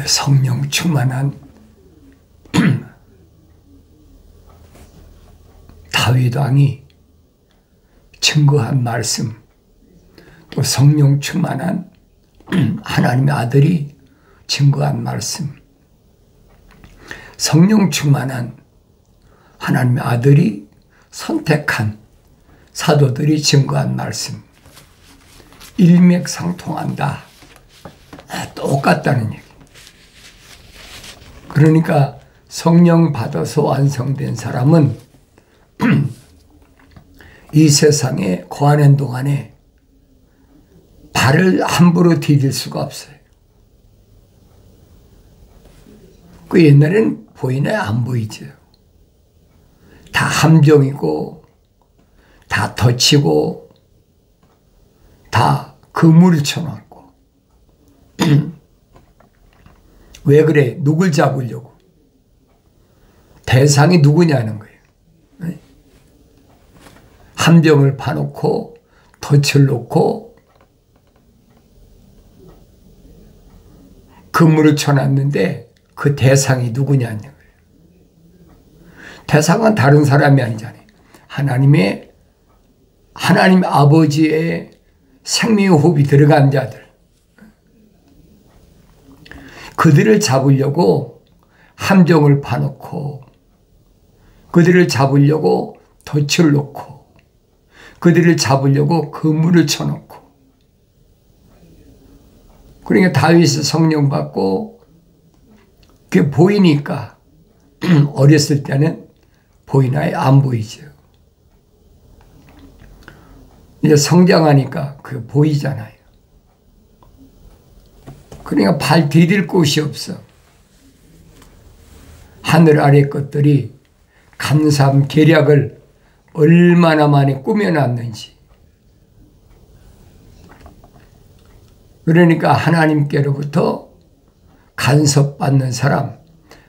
성령 충만한 다윗 왕이 증거한 말씀, 또 성령 충만한 하나님의 아들이 증거한 말씀, 성령 충만한 하나님의 아들이 선택한 사도들이 증거한 말씀, 일맥상통한다. 똑같다는 얘기. 그러니까 성령 받아서 완성된 사람은 이 세상에 거하는 동안에 발을 함부로 디딜 수가 없어요. 그 옛날에는 보이나요? 안 보이죠. 다 함정이고 다 덧치고 다 그물을 쳐놨고 왜 그래? 누굴 잡으려고? 대상이 누구냐는 거예요. 함정을 파놓고 덫을 놓고 그물을 쳐놨는데 그 대상이 누구냐는 거예요. 대상은 다른 사람이 아니잖아요. 하나님 아버지의 생명의 호흡이 들어간 자들. 그들을 잡으려고 함정을 파놓고 그들을 잡으려고 덫을 놓고 그들을 잡으려고 그물을 쳐놓고 그러니까 다윗이 성령 받고 그게 보이니까 어렸을 때는 보이나요? 안 보이죠. 이제 성장하니까 그게 보이잖아요. 그러니까 발 디딜 곳이 없어. 하늘 아래 것들이 감삼 계략을 얼마나 많이 꾸며놨는지. 그러니까 하나님께로부터 간섭받는 사람,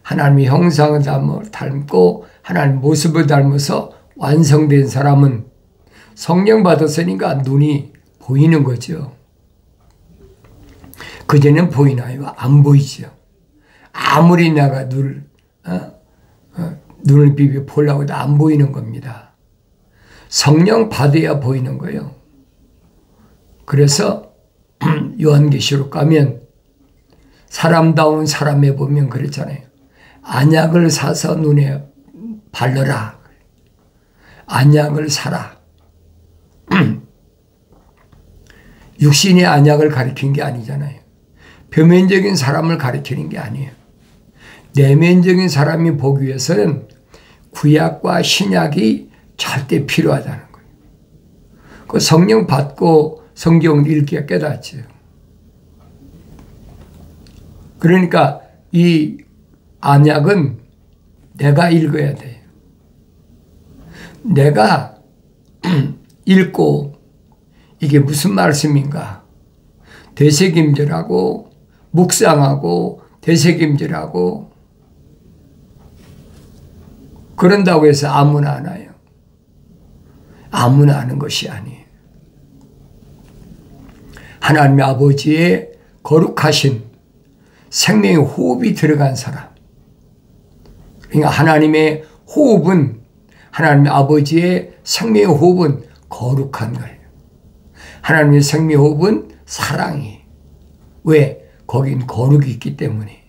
하나님의 형상을 닮고 하나님 모습을 닮아서 완성된 사람은 성령 받았으니까 눈이 보이는 거죠. 그전에는 보이나요? 안 보이죠. 아무리 내가 눈을 비벼 보려고 해도 안 보이는 겁니다. 성령 받아야 보이는 거예요. 그래서 요한계시록 가면 사람다운 사람에 보면 그랬잖아요. 안약을 사서 눈에 바르라. 안약을 사라. 육신의 안약을 가리킨 게 아니잖아요. 표면적인 사람을 가리키는 게 아니에요. 내면적인 사람이 보기 위해서는 구약과 신약이 절대 필요하다는 거예요. 그 성령 받고 성경을 읽기가 깨닫죠. 그러니까 이 안약은 내가 읽어야 돼요. 내가 읽고 이게 무슨 말씀인가 되새김질하고 묵상하고 되새김질하고 그런다고 해서 아무나 하나요? 아무나 하는 것이 아니에요. 하나님의 아버지의 거룩하신 생명의 호흡이 들어간 사람. 그러니까 하나님의 호흡은 하나님의 아버지의 생명의 호흡은 거룩한 거예요. 하나님의 생명의 호흡은 사랑이. 왜? 거긴 거룩이 있기 때문에.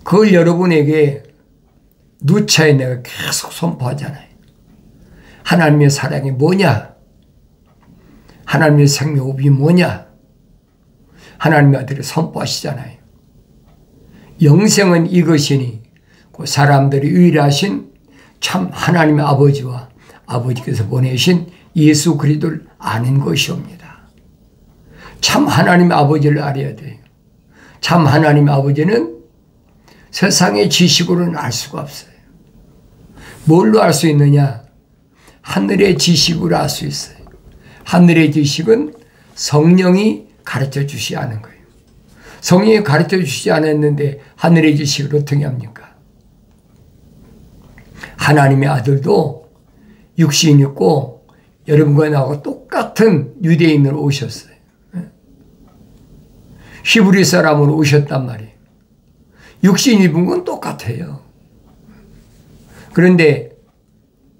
그걸 여러분에게 누차에 내가 계속 선포하잖아요. 하나님의 사랑이 뭐냐? 하나님의 생명의 호흡이 뭐냐? 하나님의 아들이 선포하시잖아요. 영생은 이것이니 그 사람들이 유일하신 참 하나님의 아버지와 아버지께서 보내신 예수 그리스도를 아는 것이옵니다. 참 하나님의 아버지를 알아야 돼요. 참 하나님의 아버지는 세상의 지식으로는 알 수가 없어요. 뭘로 알 수 있느냐? 하늘의 지식으로 알 수 있어요. 하늘의 지식은 성령이 가르쳐 주시 않은 거예요. 성령이 가르쳐 주시지 않았는데 하늘의 지식을 어떻게 합니까? 하나님의 아들도 육신 있고 여러분과 나하고 똑같은 유대인으로 오셨어요. 히브리 사람으로 오셨단 말이에요. 육신 입은 건 똑같아요. 그런데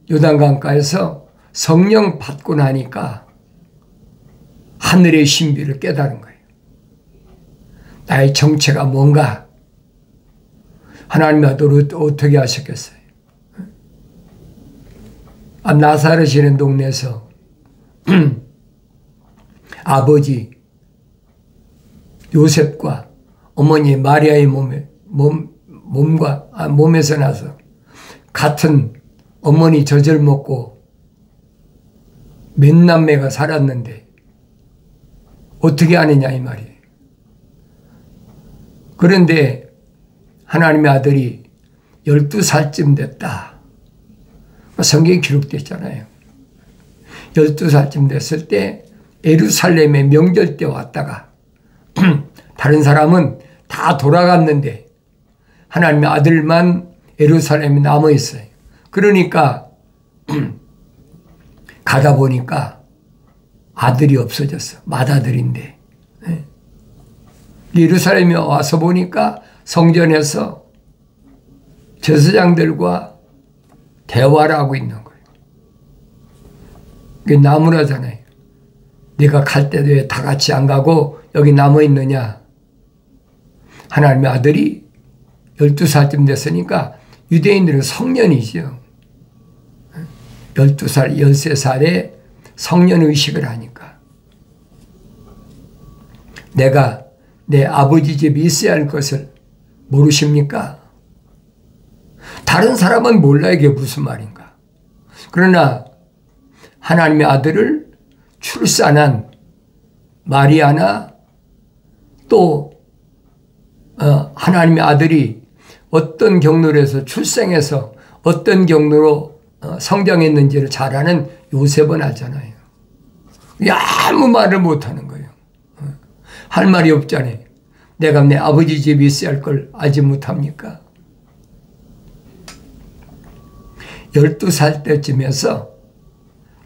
요단강가에서 성령 받고 나니까 하늘의 신비를 깨달은 거예요. 나의 정체가 뭔가. 하나님이 아들을 어떻게 하셨겠어요? 나사렛이라는 동네에서 아버지 요셉과 어머니 마리아의 몸에서 나서 같은 어머니 젖을 먹고 몇 남매가 살았는데 어떻게 아느냐 이 말이에요. 그런데 하나님의 아들이 12살쯤 됐다. 성경에 기록됐잖아요. 12살쯤 됐을 때 예루살렘에 명절 때 왔다가 다른 사람은 다 돌아갔는데 하나님의 아들만 예루살렘에 남아있어요. 그러니까 가다 보니까 아들이 없어졌어. 맏아들인데. 예루살렘에 와서 보니까 성전에서 제사장들과 대화를 하고 있는 거예요. 그게 나무라잖아요. 네가 갈 때도 왜 다 같이 안 가고 여기 남아있느냐. 하나님의 아들이 12살쯤 됐으니까 유대인들은 성년이죠. 12살, 13살에 성년의식을 하니까. 내가 내 아버지 집에 있어야 할 것을 모르십니까? 다른 사람은 몰라 이게 무슨 말인가. 그러나 하나님의 아들을 출산한 마리아나 또 하나님의 아들이 어떤 경로로 해서 출생해서 어떤 경로로 성장했는지를 잘 아는 요셉은 알잖아요. 아무 말을 못하는 거예요. 할 말이 없잖아요. 내가 내 아버지 집에 있어야 할 걸 알지 못합니까? 12살 때쯤에서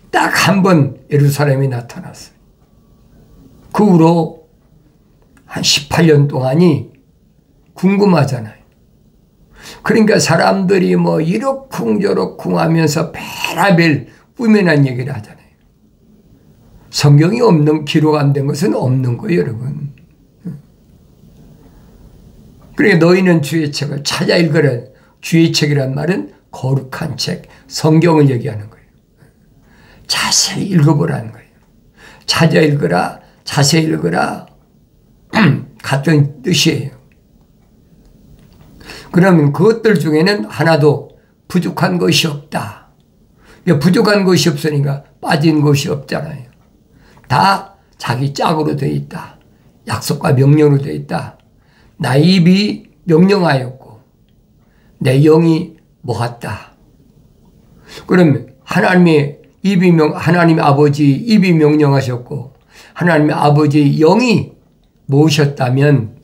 딱 한 번 예루살렘에 나타났어요. 그 후로 한 18년 동안이 궁금하잖아요. 그러니까 사람들이 뭐 이러쿵저러쿵 하면서 별의별 꾸며난 얘기를 하잖아요. 성경이 없는, 기록 안 된 것은 없는 거예요, 여러분. 그러니까 너희는 주의 책을 찾아 읽으라. 주의 책이란 말은 거룩한 책, 성경을 얘기하는 거예요. 자세히 읽어보라는 거예요. 찾아 읽으라, 자세히 읽으라. 같은 뜻이에요. 그러면 그것들 중에는 하나도 부족한 것이 없다. 부족한 것이 없으니까 빠진 것이 없잖아요. 다 자기 짝으로 되어 있다. 약속과 명령으로 되어 있다. 나의 입이 명령하였고 내 영이 모았다. 그러면 하나님의 아버지 입이 명령하셨고 하나님의 아버지 영이 모으셨다면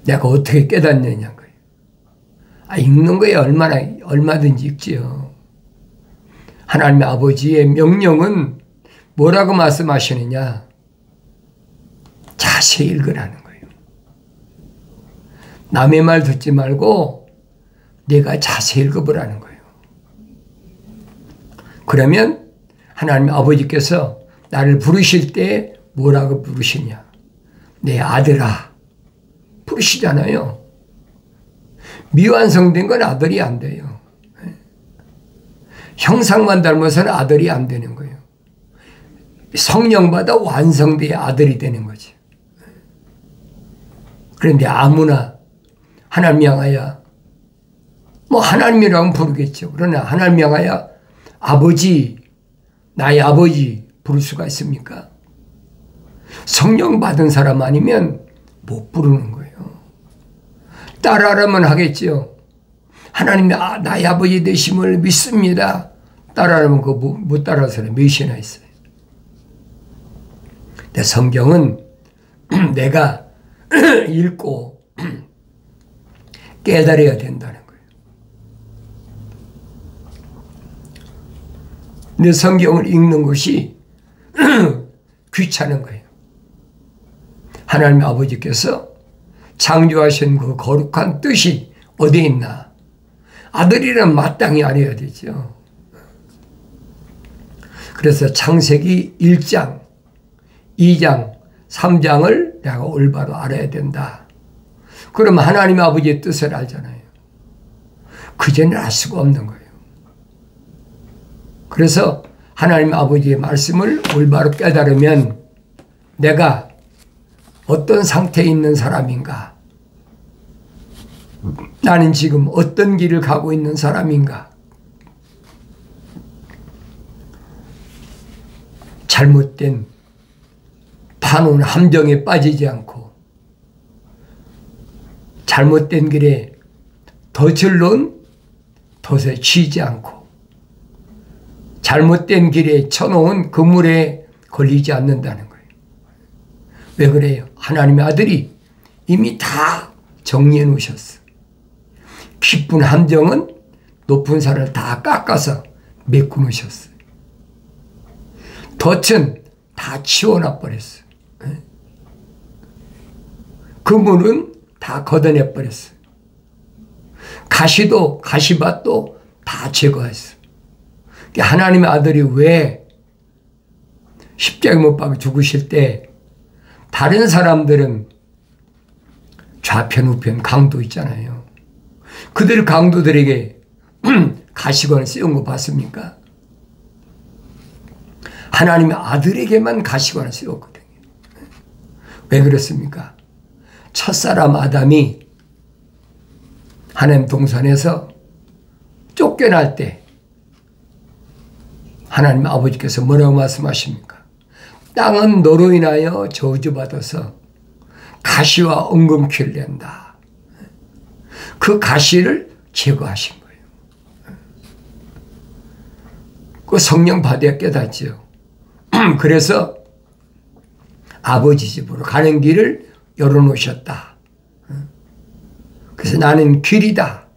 내가 어떻게 깨닫느냐는 거예요. 읽는 거에 얼마든지 읽지요. 하나님의 아버지의 명령은 뭐라고 말씀하시느냐? 자세히 읽으라는 거예요. 남의 말 듣지 말고 내가 자세히 읽어보라는 거예요. 그러면 하나님 아버지께서 나를 부르실 때 뭐라고 부르시냐? 내 아들아 부르시잖아요. 미완성된 건 아들이 안 돼요. 형상만 닮아서는 아들이 안 되는 거예요. 성령받아 완성돼야 아들이 되는 거지. 그런데 아무나 하나님 향하여 하나님이라고 부르겠죠. 그러나 하나님 향하여 아버지, 나의 아버지 부를 수가 있습니까? 성령 받은 사람 아니면 못 부르는 거예요. 따라하라면 하겠죠. 하나님 나의 아버지 되심을 믿습니다. 따라하면 그거 못 따라하는 사람이 몇이나 있어요. 근데 성경은 내가 읽고 깨달아야 된다는 거예요. 근데 성경을 읽는 것이 귀찮은 거예요. 하나님 아버지께서 창조하신 그 거룩한 뜻이 어디에 있나? 아들이란 마땅히 알아야 되죠. 그래서 창세기 1장, 2장, 3장을 내가 올바로 알아야 된다. 그러면 하나님 아버지의 뜻을 알잖아요. 그전에 알 수가 없는 거예요. 그래서 하나님 아버지의 말씀을 올바로 깨달으면 내가 어떤 상태에 있는 사람인가? 나는 지금 어떤 길을 가고 있는 사람인가? 잘못된 파놓은 함정에 빠지지 않고 잘못된 길에 덫을 놓은 덫에 치지 않고 잘못된 길에 쳐놓은 그물에 걸리지 않는다는 거예요. 왜 그래요? 하나님의 아들이 이미 다 정리해 놓으셨어. 깊은 함정은 높은 산을 다 깎아서 메꿔 놓으셨어요. 덫은 다 치워놔 버렸어요. 그물은 다 걷어내 버렸어요. 가시밭도 다 제거했어요. 하나님의 아들이 왜 십자가에 못 박아 죽으실 때 다른 사람들은 좌편 우편 강도 있잖아요. 그들 강도들에게 가시관을 씌운 거 봤습니까? 하나님의 아들에게만 가시관을 씌웠거든요. 왜 그렇습니까? 첫사람 아담이 하나님 동산에서 쫓겨날 때 하나님 아버지께서 뭐라고 말씀하십니까? 땅은 너로 인하여 저주받아서 가시와 엉겅퀴를 낸다. 그 가시를 제거하신 거예요. 그 성령 받아야 깨닫지요. 그래서 아버지 집으로 가는 길을 열어놓으셨다. 그래서 나는 길이다.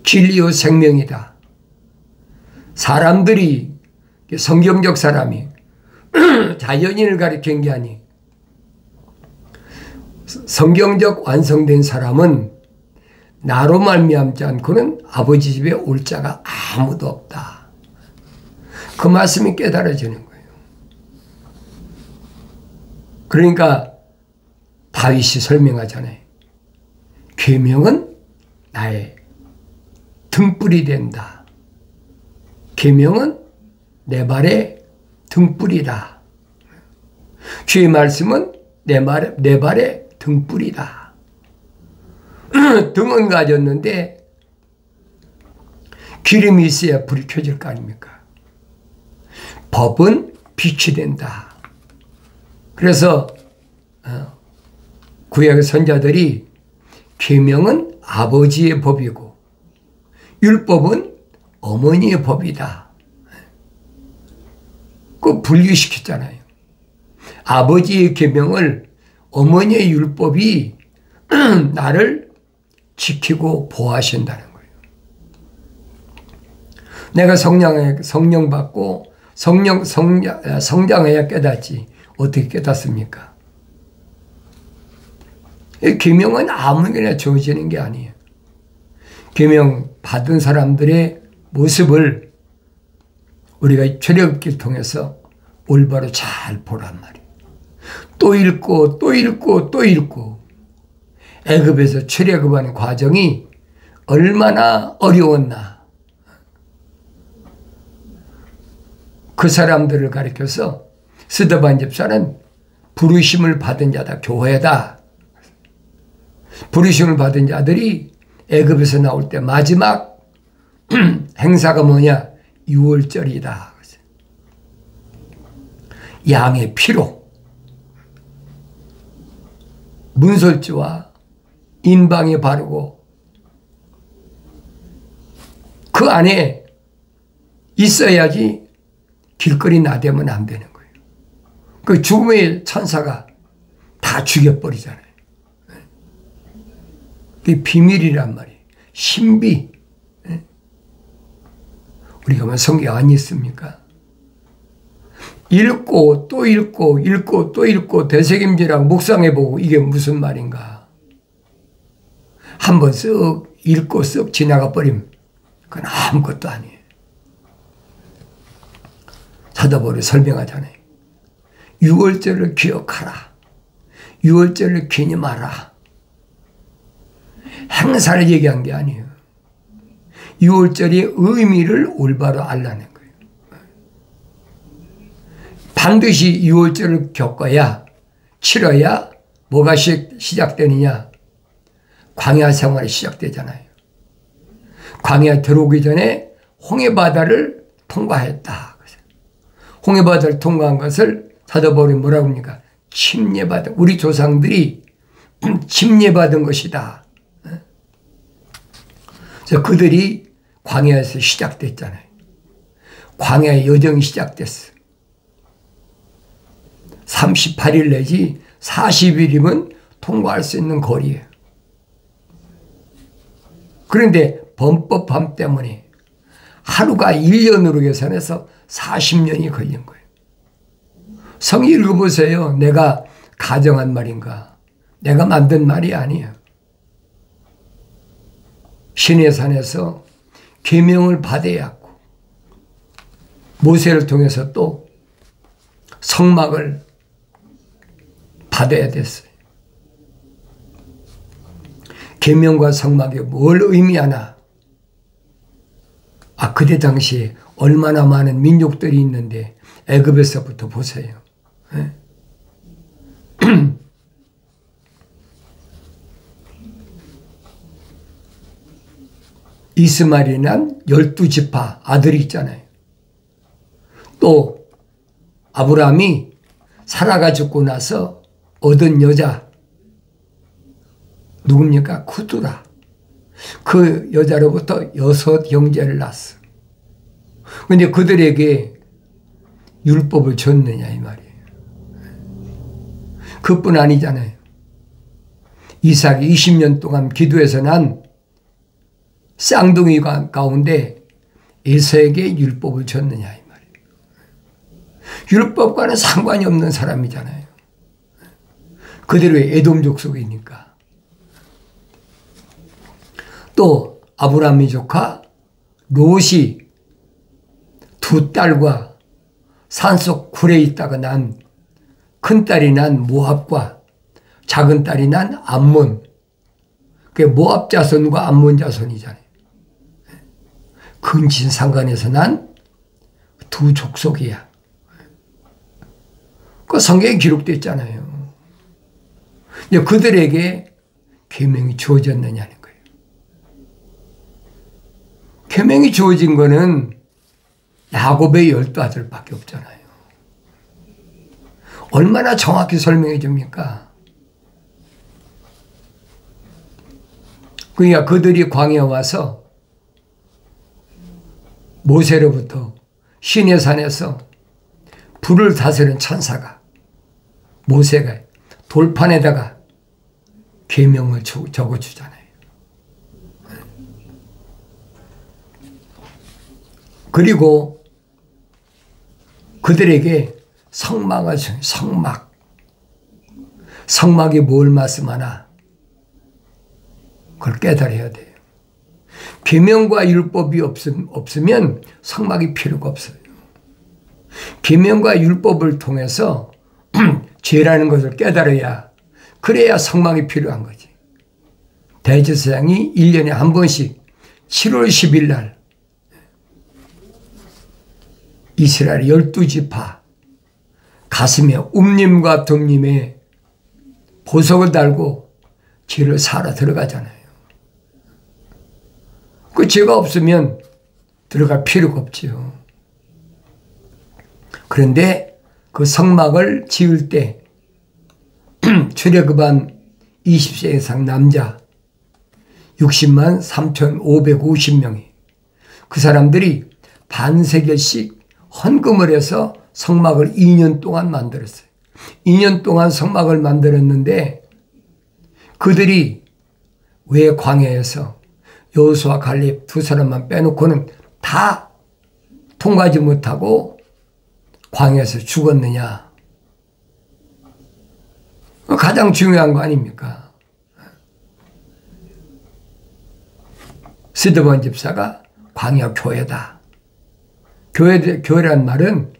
진리요 생명이다. 사람들이 성경적 사람이 자연인을 가리킨 게 아니 성경적 완성된 사람은 나로 말미암지 않고는 아버지 집에 올 자가 아무도 없다. 그 말씀이 깨달아지는 거예요. 그러니까 다윗이 설명하잖아요. 계명은 나의 등불이 된다. 계명은 내 발의 등불이다. 주의 말씀은 내 발의 등불이다. 등은 가졌는데 기름이 있어야 불이 켜질 거 아닙니까? 법은 빛이 된다. 그래서 구약의 선자들이 계명은 아버지의 법이고 율법은 어머니의 법이다. 그 분리시켰잖아요. 아버지의 계명을 어머니의 율법이 나를 지키고 보호하신다는 거예요. 내가 성령 받고 성장해야 깨닫지. 어떻게 깨닫습니까? 계명은 아무나 주어지는 게 아니에요. 계명 받은 사람들의 모습을 우리가 출애굽기를 통해서 올바로 잘 보란 말이에요. 또 읽고 또 읽고 또 읽고 애굽에서 출애굽하는 과정이 얼마나 어려웠나. 그 사람들을 가리켜서 스데반 집사는 부르심을 받은 자다. 교회다. 부르심을 받은 자들이 애굽에서 나올 때 마지막 행사가 뭐냐? 유월절이다. 양의 피로 문설주와 인방에 바르고 그 안에 있어야지 길거리 나대면 안 되는 거예요. 그 죽음의 천사가 다 죽여버리잖아요. 그게 비밀이란 말이에요. 신비. 우리가 뭐 성경 안 있습니까? 읽고 또 읽고 읽고 또 읽고 되새김질하고 묵상해보고 이게 무슨 말인가. 한번 쓱 읽고 쓱 지나가 버리면 그건 아무것도 아니에요. 사도 바울이 설명하잖아요. 유월절을 기억하라. 유월절을 기념하라. 행사를 얘기한 게 아니에요. 유월절의 의미를 올바로 알라는 거예요. 반드시 유월절을 겪어야, 치러야 뭐가 시작되느냐. 광야 생활이 시작되잖아요. 광야 들어오기 전에 홍해바다를 통과했다. 홍해바다를 통과한 것을 사도 바울이 뭐라고 합니까? 침례받은, 우리 조상들이 침례받은 것이다. 그래서 그들이 광야에서 시작됐잖아요. 광야의 여정이 시작됐어. 38일 내지 40일이면 통과할 수 있는 거리예요. 그런데 범법함 때문에 하루가 1년으로 계산해서 40년이 걸린 거예요. 성경 읽어보세요. 내가 가정한 말인가? 내가 만든 말이 아니에요. 시내산에서 계명을 받아야 하고 모세를 통해서 또 성막을 받아야 됐어요. 계명과 성막이 뭘 의미하나? 그때 당시에 얼마나 많은 민족들이 있는데 애굽에서부터 보세요. 이스마엘이 난 12지파 아들이 있잖아요. 또 아브라함이 사라가 죽고 나서 얻은 여자 누굽니까? 쿠두라. 그 여자로부터 6 형제를 낳았어. 그런데 그들에게 율법을 줬느냐 이 말이에요. 그뿐 아니잖아요. 이삭이 20년 동안 기도해서 난 쌍둥이 가운데 에서에게 율법을 줬느냐 이 말이에요. 율법과는 상관이 없는 사람이잖아요. 그대로의 에돔 족속이니까. 또 아브라함의 조카 롯이 2 딸과 산속 굴에 있다가 난 큰딸이 난 모압과 작은 딸이 난 암몬. 그게 모압 자손과 암몬 자손이잖아요. 근친상간에서 난 2 족속이야. 그 성경에 기록되어 있잖아요. 그들에게 계명이 주어졌느냐는 거예요. 계명이 주어진 거는 야곱의 12아들밖에 없잖아요. 얼마나 정확히 설명해 줍니까? 그러니까 그들이 광야에 와서 모세로부터 시내산에서 불을 다스리는 천사가 모세가 돌판에다가 계명을 적어주잖아요. 그리고 그들에게 성막을 성막. 성막이 뭘 말씀하나? 그걸 깨달아야 돼요. 계명과 율법이 없으면 성막이 필요가 없어요. 계명과 율법을 통해서 죄라는 것을 깨달아야, 그래야 성막이 필요한 거지. 대제사장이 1년에 한 번씩 7월 10일 날 이스라엘 12지파 가슴에 움님과 둠님에 보석을 달고 죄를 사러 들어가잖아요. 그 죄가 없으면 들어갈 필요가 없지요. 그런데 그 성막을 지을 때 출애굽한 20세 이상 남자 60만 3,550명이 그 사람들이 반세겔씩 헌금을 해서 성막을 2년 동안 만들었어요. 2년 동안 성막을 만들었는데 그들이 왜 광야에서 여호수아 갈렙 2 사람만 빼놓고는 다 통과하지 못하고 광야에서 죽었느냐? 가장 중요한 거 아닙니까? 스데반 집사가 광야 교회다. 교회란 말은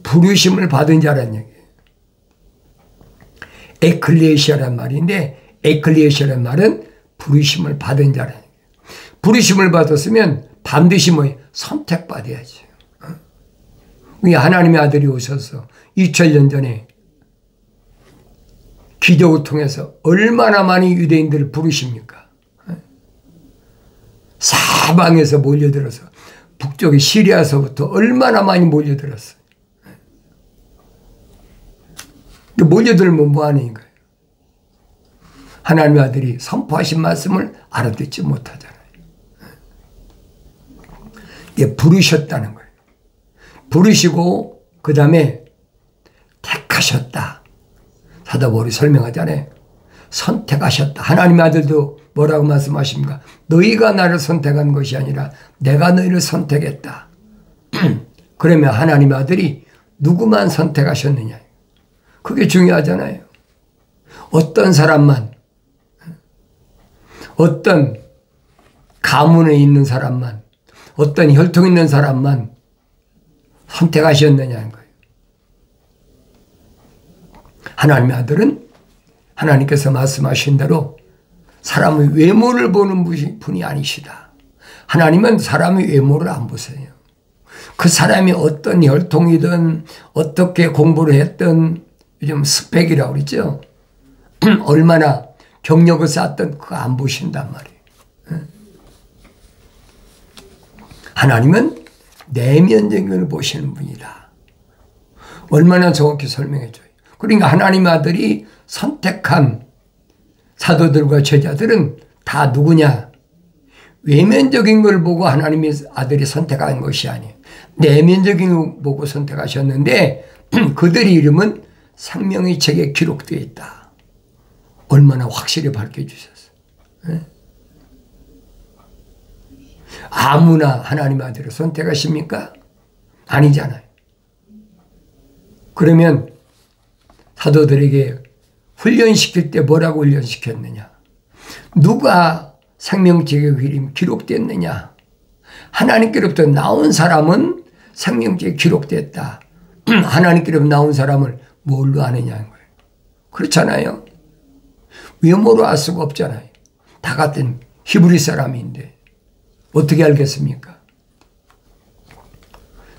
부르심을 받은 자라는 얘기예요. 에클레시아란 말인데, 에클레시아란 말은 부르심을 받은 자라는 얘기예요. 부르심을 받았으면 반드시 선택받아야지. 우리 하나님의 아들이 오셔서 2000년 전에 기적을 통해서 얼마나 많은 유대인들을 부르십니까? 사방에서 몰려들어서 북쪽의 시리아서부터 얼마나 많이 몰려들었어요. 몰려들면 뭐하는 거예요? 하나님의 아들이 선포하신 말씀을 알아듣지 못하잖아요. 이게 부르셨다는 거예요. 부르시고 그 다음에 택하셨다. 사도 바울이 설명하잖아요. 선택하셨다. 하나님의 아들도 뭐라고 말씀하십니까? 너희가 나를 선택한 것이 아니라 내가 너희를 선택했다. 그러면 하나님의 아들이 누구만 선택하셨느냐? 그게 중요하잖아요. 어떤 사람만, 어떤 가문에 있는 사람만, 어떤 혈통 있는 사람만 선택하셨느냐는 거예요. 하나님의 아들은 하나님께서 말씀하신 대로 사람의 외모를 보는 분이 아니시다. 하나님은 사람의 외모를 안 보세요. 그 사람이 어떤 혈통이든 어떻게 공부를 했든 요즘 스펙이라고 그러죠. 얼마나 경력을 쌓았든 그거 안 보신단 말이에요. 하나님은 내면적인 걸 보시는 분이다. 얼마나 정확히 설명해 줘요. 그러니까 하나님의 아들이 선택한 사도들과 제자들은 다 누구냐? 외면적인 걸 보고 하나님의 아들이 선택한 것이 아니에요. 내면적인 걸 보고 선택하셨는데 그들의 이름은 생명의 책에 기록되어 있다. 얼마나 확실히 밝혀주셨어요. 아무나 하나님의 아들을 선택하십니까? 아니잖아요. 그러면 사도들에게 훈련시킬 때 뭐라고 훈련시켰느냐? 누가 생명책에 이름이 기록됐느냐? 하나님께로부터 나온 사람은 생명책에 기록됐다. 하나님께로부터 나온 사람을 뭘로 아느냐는 거예요. 그렇잖아요. 외모로 알 수가 없잖아요. 다 같은 히브리 사람인데 어떻게 알겠습니까?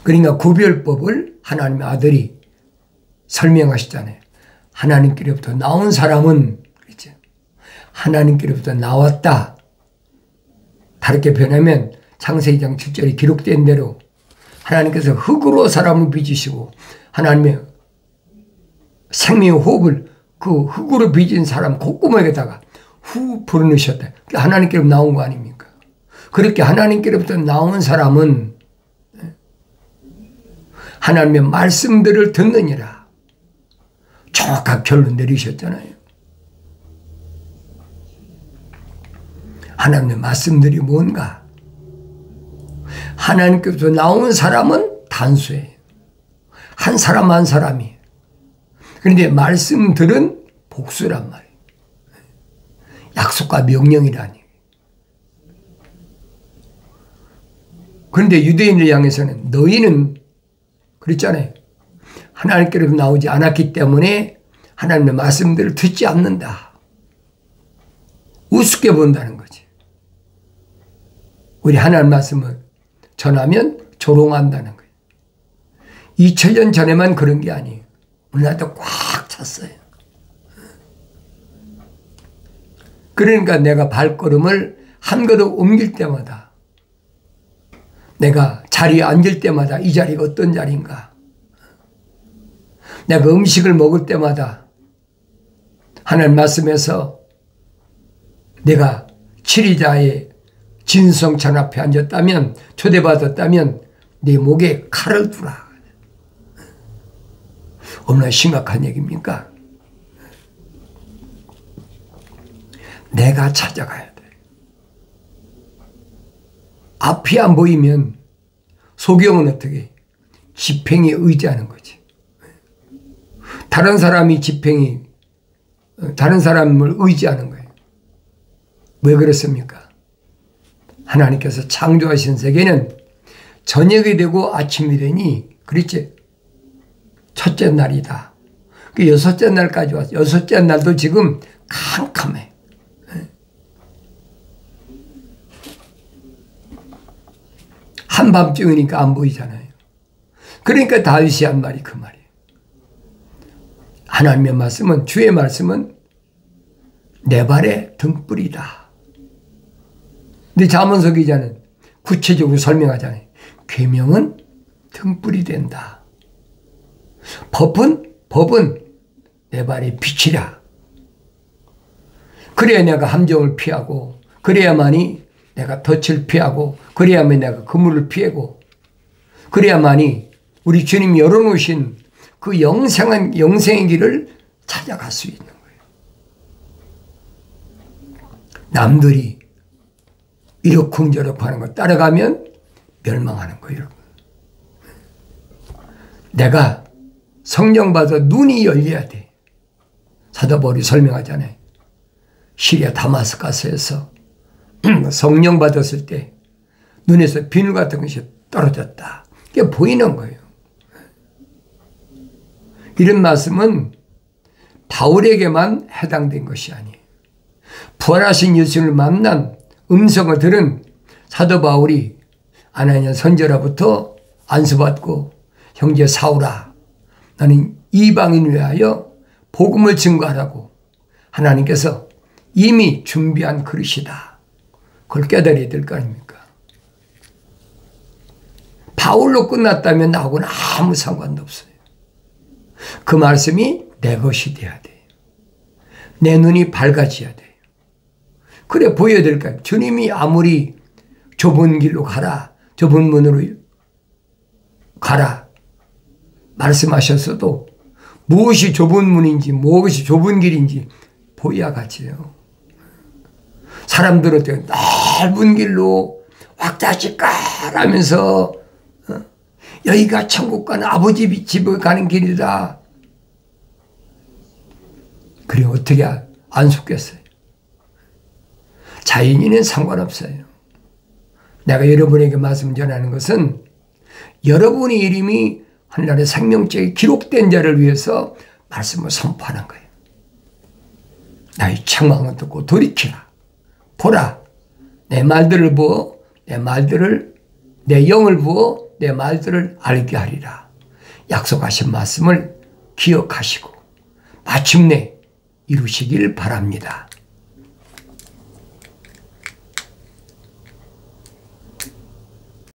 그러니까 구별법을 하나님의 아들이 설명하시잖아요. 하나님께로부터 나온 사람은 그렇죠. 하나님께로부터 나왔다. 다르게 표현하면 창세기 2장 7절에 기록된 대로 하나님께서 흙으로 사람을 빚으시고 하나님의 생명의 호흡을 그 흙으로 빚은 사람 콧구멍에다가 후 불어넣으셨다. 하나님께로부터 나온 거 아닙니까? 그렇게 하나님께로부터 나온 사람은 하나님의 말씀들을 듣느니라. 정확한 결론 내리셨잖아요. 하나님의 말씀들이 뭔가? 하나님께로부터 나온 사람은 단수예요. 한 사람 한 사람이. 그런데 말씀들은 복수란 말이에요. 약속과 명령이라니. 그런데 유대인을 향해서는 너희는 그랬잖아요. 하나님께로부터 나오지 않았기 때문에 하나님의 말씀들을 듣지 않는다. 우습게 본다는 거지. 우리 하나님 말씀을 전하면 조롱한다는 거예요. 2000년 전에만 그런 게 아니에요. 우리나라도 꽉 찼어요. 그러니까 내가 발걸음을 한 걸음 옮길 때마다 내가 자리에 앉을 때마다 이 자리가 어떤 자리인가? 내가 음식을 먹을 때마다 하나님 말씀에서 내가 치리자의 진성찬 앞에 앉았다면 초대받았다면 내 목에 칼을 두라. 얼마나 심각한 얘기입니까? 내가 찾아가야 돼. 앞이 안 보이면 소경은 어떻게 지팽이에 의지하는 거지. 다른 사람을 의지하는 거예요. 왜 그렇습니까? 하나님께서 창조하신 세계는 저녁이 되고 아침이 되니, 그렇지? 첫째 날이다. 그 여섯째 날까지 왔어. 여섯째 날도 지금 캄캄해. 한밤중이니까 안 보이잖아요. 그러니까 다윗이 한 말이 그 말이에요. 하나님의 말씀은, 주의 말씀은 내 발의 등불이다. 근데 잠언서 기자는 구체적으로 설명하잖아요. 계명은 등불이 된다. 법은 내 발의 빛이라. 그래야 내가 함정을 피하고, 그래야만이 내가 덫을 피하고, 그래야만 내가 그물을 피하고, 그래야만이 우리 주님이 열어놓으신 그 영생의 길을 찾아갈 수 있는 거예요. 남들이 이러쿵저러쿵 하는 거 따라가면 멸망하는 거예요, 여러분. 내가 성령 받아 눈이 열려야 돼. 사도 바울이 설명하잖아요. 시리아 다마스커스에서 성령 받았을 때 눈에서 비늘 같은 것이 떨어졌다. 이게 보이는 거예요. 이런 말씀은 바울에게만 해당된 것이 아니에요. 부활하신 예수를 만난 음성을 들은 사도 바울이 아나니아 선지자로부터 안수받고, 형제 사울아, 나는 이방인을 위하여 복음을 증거하라고 하나님께서 이미 준비한 그릇이다. 그걸 깨달아야 될 거 아닙니까? 바울로 끝났다면 나하고는 아무 상관도 없어요. 그 말씀이 내 것이 돼야 돼요. 내 눈이 밝아져야 돼요. 그래 보여야 될까요? 주님이 아무리 좁은 길로 가라, 좁은 문으로 가라 말씀하셨어도 무엇이 좁은 문인지 무엇이 좁은 길인지 보여야 가지요. 사람들은 넓은 길로 왁자지껄하면서 여기가 천국 가는 아버지 집에 가는 길이다. 그래 어떻게 안 속겠어요? 자연인은 상관없어요. 내가 여러분에게 말씀 전하는 것은 여러분의 이름이 하늘나라의 생명책에 기록된 자를 위해서 말씀을 선포하는 거예요. 나의 책망을 듣고 돌이키라. 보라, 내 말들을 부어 내 영을 부어 내 말들을 알게 하리라. 약속하신 말씀을 기억하시고 마침내 이루시길 바랍니다.